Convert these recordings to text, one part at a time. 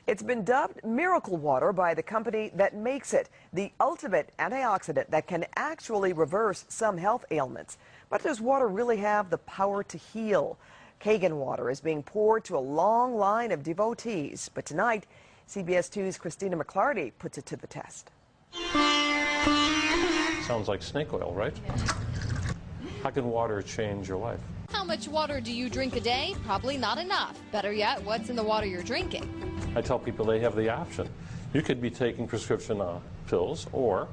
It's been dubbed miracle water by the company that makes it, the ultimate antioxidant that can actually reverse some health ailments. But does water really have the power to heal? Kangen water is being poured to a long line of devotees. But tonight, CBS 2's Christina McClarty puts it to the test. Sounds like snake oil, right? How can water change your life? How much water do you drink a day? Probably not enough. Better yet, what's in the water you're drinking? I tell people they have the option. You could be taking prescription pills or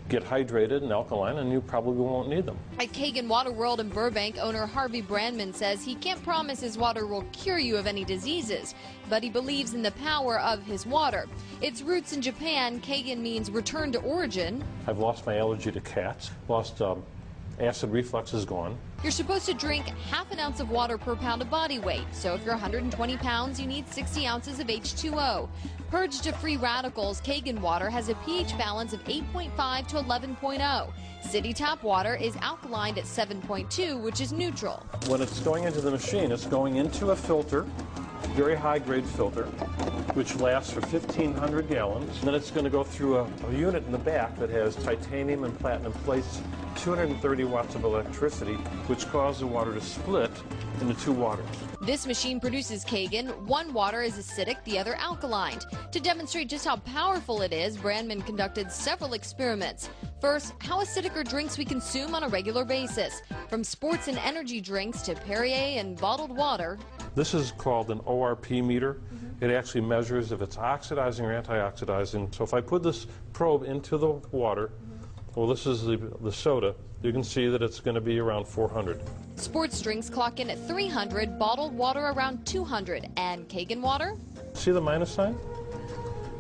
get hydrated and alkaline, and you probably won't need them. At Kangen Water World in Burbank, owner Harvey Brandman says he can't promise his water will cure you of any diseases, but he believes in the power of his water. Its roots in Japan, Kangen means return to origin. I've lost my allergy to cats, lost acid reflux is gone. You're supposed to drink half an ounce of water per pound of body weight. So if you're 120 pounds, you need 60 ounces of H2O. Purged of free radicals, Kangen water has a pH balance of 8.5 to 11.0. City tap water is alkaline at 7.2, which is neutral. When it's going into the machine, it's going into a filter, very high-grade filter, which lasts for 1,500 gallons. Then it's going to go through a unit in the back that has titanium and platinum plates, 230 watts of electricity, which causes the water to split into two waters. This machine produces Kangen. One water is acidic, the other alkaline. To demonstrate just how powerful it is, Brandman conducted several experiments. First, how acidic are drinks we consume on a regular basis? From sports and energy drinks to Perrier and bottled water. This is called an ORP meter. It actually measures if it's oxidizing or antioxidizing. So if I put this probe into the water, well, this is the soda, you can see that it's going to be around 400. Sports drinks clock in at 300, bottled water around 200, and Kangen water? See the minus sign?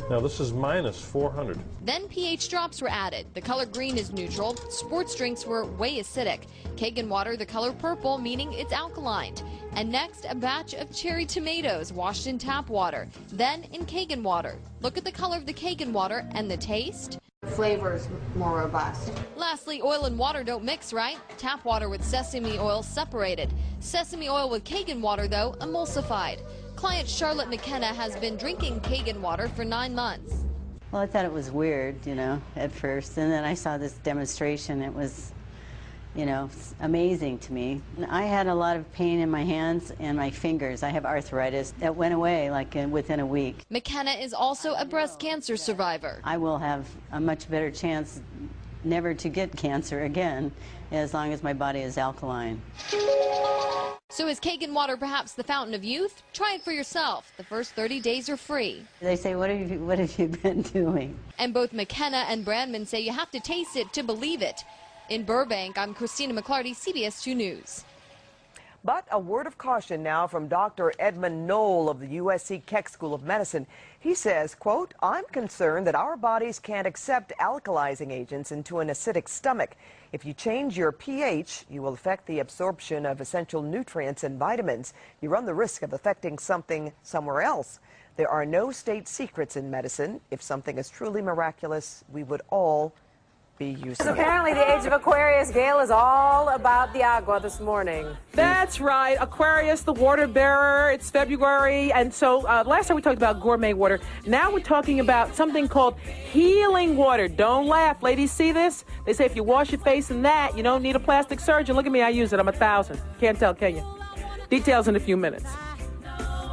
Now this is minus 400. Then pH drops were added. The color green is neutral. Sports drinks were way acidic. Kangen water, the color purple, meaning it's alkaline. And next, a batch of cherry tomatoes washed in tap water, then in Kangen water. Look at the color of the Kangen water and the taste. Flavor is more robust. Lastly, oil and water don't mix, right? Tap water with sesame oil separated. Sesame oil with Kangen water, though, emulsified. Client Charlotte McKenna has been drinking Kangen water for 9 months. Well, I thought it was weird, at first, and then I saw this demonstration. It was, amazing to me. I had a lot of pain in my hands and my fingers. I have arthritis. That went away within a week. McKenna is also a breast cancer survivor. I will have a much better chance never to get cancer again as long as my body is alkaline. So is Kangen water perhaps the fountain of youth? Try it for yourself. The first 30 days are free. They say, what have you been doing? And both McKenna and Brandman say you have to taste it to believe it. In Burbank, I'm Christina McClarty, CBS 2 News. But a word of caution now from Dr. Edmund Knoll of the USC Keck School of Medicine. He says, quote, I'm concerned that our bodies can't accept alkalizing agents into an acidic stomach. If you change your pH, you will affect the absorption of essential nutrients and vitamins. You run the risk of affecting something somewhere else. There are no state secrets in medicine. If something is truly miraculous, we would all be used to it. Apparently, the age of Aquarius, Gail, is all about the agua this morning. That's right. Aquarius, the water bearer. It's February. And so last time we talked about gourmet water. Now we're talking about something called healing water. Don't laugh. Ladies, see this? They say if you wash your face in that, you don't need a plastic surgeon. Look at me. I use it. I'm 1,000. Can't tell, can you? Details in a few minutes.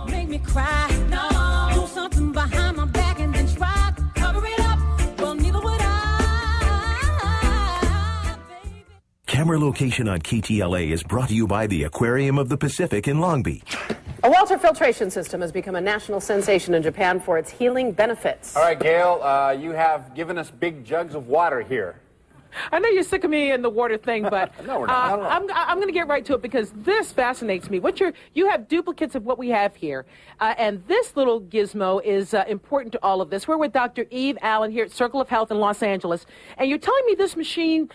Make me cry. No. Do something behind my back and then try to cover it up. Well, neither would I. Camera location on KTLA is brought to you by the Aquarium of the Pacific in Long Beach. A water filtration system has become a national sensation in Japan for its healing benefits. All right, Gail, you have given us big jugs of water here. I know you're sick of me and the water thing, but No, we're not. I'm going to get right to it because this fascinates me. You have duplicates of what we have here, and this little gizmo is important to all of this. We're with Dr. Eve Allen here at Circle of Health in Los Angeles, and you're telling me this machine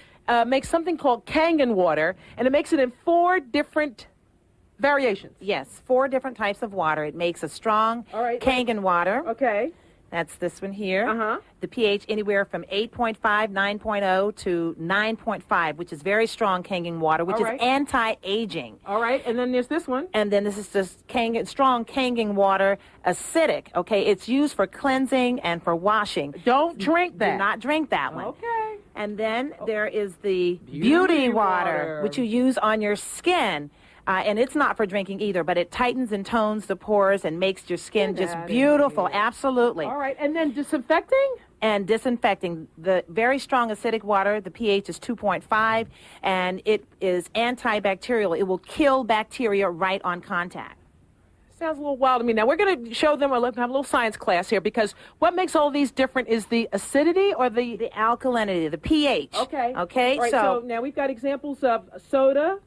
makes something called Kangen water, and it makes it in 4 different variations. Yes, 4 different types of water. It makes a strong Kangen water. Okay. That's this one here. Uh-huh. The pH anywhere from 8.5, 9.0 to 9.5, which is very strong Kangen water, which is anti-aging. All right, and then there's this one. And then this is just strong Kangen water, acidic, okay? It's used for cleansing and for washing. Don't drink that. Do not drink that one. Okay. And then there is the beauty water, which you use on your skin. And it's not for drinking either, but it tightens and tones the pores and makes your skin just beautiful. Absolutely. All right, and then disinfecting? And disinfecting. The very strong acidic water, the pH is 2.5, and it is antibacterial. It will kill bacteria right on contact. Sounds a little wild to me. Now, we're going to show them, we'll have a little science class here, because what makes all these different is the acidity or the alkalinity, the pH. Okay. Okay, all right, so now we've got examples of soda,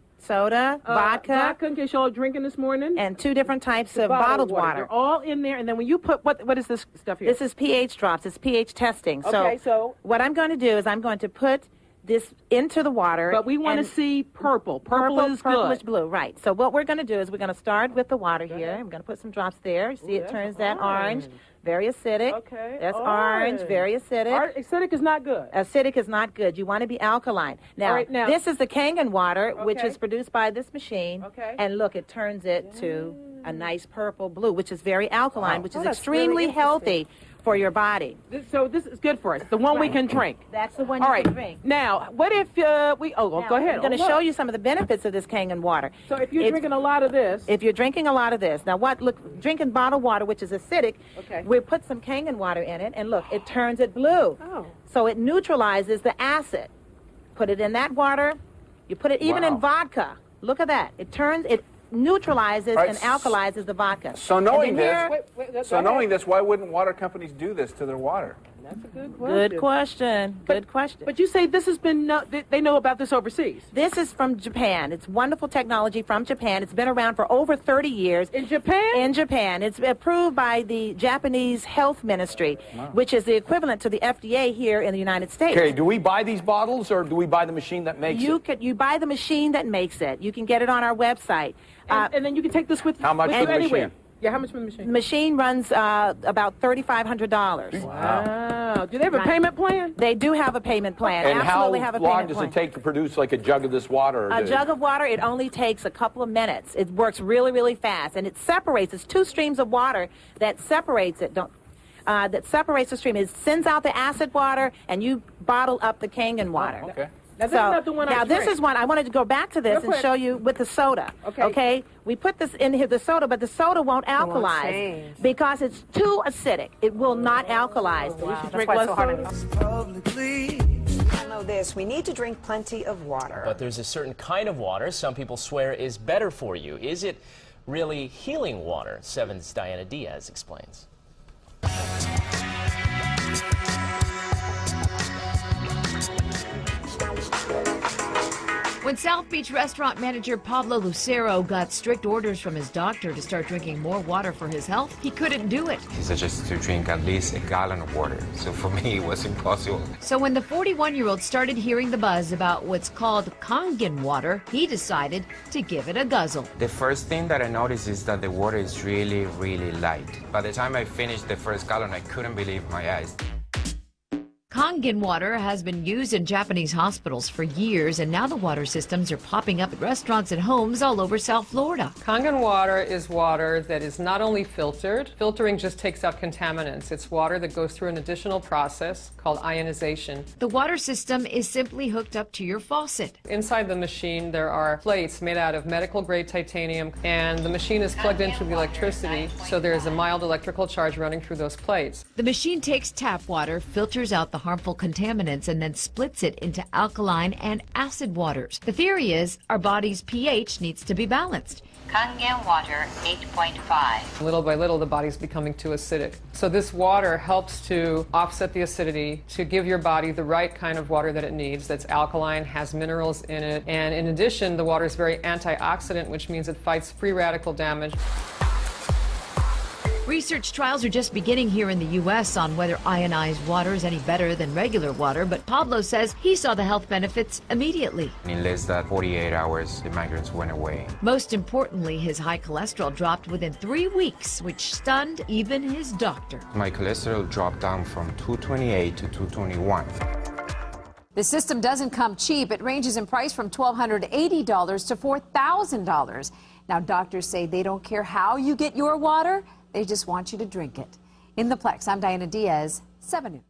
vodka, in case y'all are drinking this morning, and 2 different types of bottled water. They're all in there, and then when you put, what is this stuff here? This is pH drops. It's pH testing. Okay, so what I'm going to do is I'm going to put this into the water. But we want to see purple. Purple is purplish good. blue, right. So what we're going to do is we're going to start with the water here. I'm going to put some drops there. See, it turns that orange. Very acidic. Okay. That's orange. Very acidic. Acidic is not good. Acidic is not good. You want to be alkaline. Now, this is the Kangen water, which is produced by this machine. Okay. And look, it turns it to a nice purple blue, which is very alkaline, which is that's extremely really healthy for your body. So this is good for us. The one we can drink. That's the one all you right. can drink. Now, what if go ahead. I'm going to show you some of the benefits of this Kangen water. So if you're drinking a lot of this. If you're drinking a lot of this. Now, drinking bottled water, which is acidic, we put some Kangen water in it, and look, it turns it blue. Oh. So it neutralizes the acid. Put it in that water. You put it even in vodka. Look at that. It neutralizes and alkalizes the vodka. So knowing this, why wouldn't water companies do this to their water? That's a good question. Good question. But you say this has been, they know about this overseas. This is from Japan. It's wonderful technology from Japan. It's been around for over 30 years. In Japan? In Japan. It's approved by the Japanese Health Ministry, which is the equivalent to the FDA here in the United States. Okay, do we buy these bottles or do we buy the machine that makes it? You buy the machine that makes it. You can get it on our website. And then you can take this with you. How much for the machine? Yeah, how much for the machine? The machine runs about $3,500. Wow. Do they have a payment plan? They do have a payment plan. And Absolutely have a payment long does plan. it take to produce like a jug of this water? A jug of water, it only takes a couple of minutes. It works really, really fast. And it separates. It's 2 streams of water that separates it. That separates the stream. It sends out the acid water, and you bottle up the Kangen water. Oh, okay. Now, this is not the one I this is one. I wanted to go back to this and show you with the soda. Okay. We put this in here, the soda, but the soda won't alkalize because it's too acidic. It will not alkalize. Wow, that's why it's so hard I know this. We need to drink plenty of water. But there's a certain kind of water some people swear is better for you. Is it really healing water? 7's Diana Diaz explains. When South Beach restaurant manager Pablo Lucero got strict orders from his doctor to start drinking more water for his health, he couldn't do it. He suggested to drink at least a gallon of water. So for me, it was impossible. So when the 41-year-old started hearing the buzz about what's called Kangen water, he decided to give it a guzzle. The first thing that I noticed is that the water is really, really light. By the time I finished the first gallon, I couldn't believe my eyes. Kangen water has been used in Japanese hospitals for years, and now the water systems are popping up at restaurants and homes all over South Florida. Kangen water is water that is not only filtered. Filtering just takes out contaminants. It's water that goes through an additional process called ionization. The water system is simply hooked up to your faucet. Inside the machine, there are plates made out of medical-grade titanium, and the machine is plugged into the electricity, so there is a mild electrical charge running through those plates. The machine takes tap water, filters out the harmful contaminants, and then splits it into alkaline and acid waters. The theory is our body's pH needs to be balanced. Kangen water 8.5. Little by little, the body's becoming too acidic. So this water helps to offset the acidity, to give your body the right kind of water that it needs, that's alkaline, has minerals in it, and in addition, the water is very antioxidant, which means it fights free radical damage. Research trials are just beginning here in the U.S. on whether ionized water is any better than regular water, but Pablo says he saw the health benefits immediately. In less than 48 hours, the migraines went away. Most importantly, his high cholesterol dropped within 3 weeks, which stunned even his doctor. My cholesterol dropped down from 228 to 221. The system doesn't come cheap. It ranges in price from $1,280 to $4,000. Now, doctors say they don't care how you get your water. They just want you to drink it. In the Plex, I'm Diana Diaz, 7 News.